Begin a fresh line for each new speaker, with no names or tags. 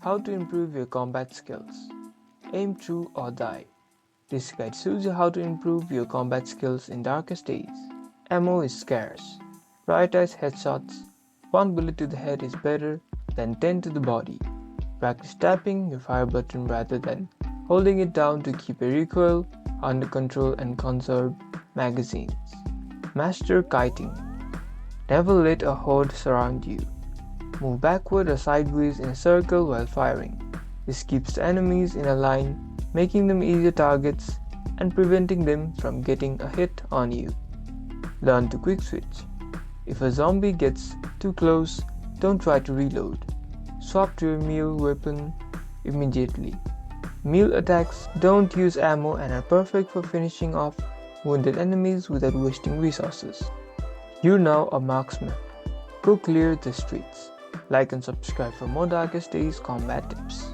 How to improve your combat skills. Aim true or die. This guide shows you how to improve your combat skills in darkest days. Ammo is scarce. Prioritize headshots. One bullet to the head is better than 10 to the body. Practice tapping your fire button rather than holding it down to keep a recoil under control and conserve magazines. Master kiting. Never let a horde surround you. Move backward or sideways in a circle while firing. This keeps the enemies in a line, making them easier targets and preventing them from getting a hit on you. Learn to quick switch. If a zombie gets too close, don't try to reload. Swap to your melee weapon immediately. Melee attacks don't use ammo and are perfect for finishing off wounded enemies without wasting resources. You're now a marksman. Go clear the streets. Like and subscribe for more Darkest Days combat tips.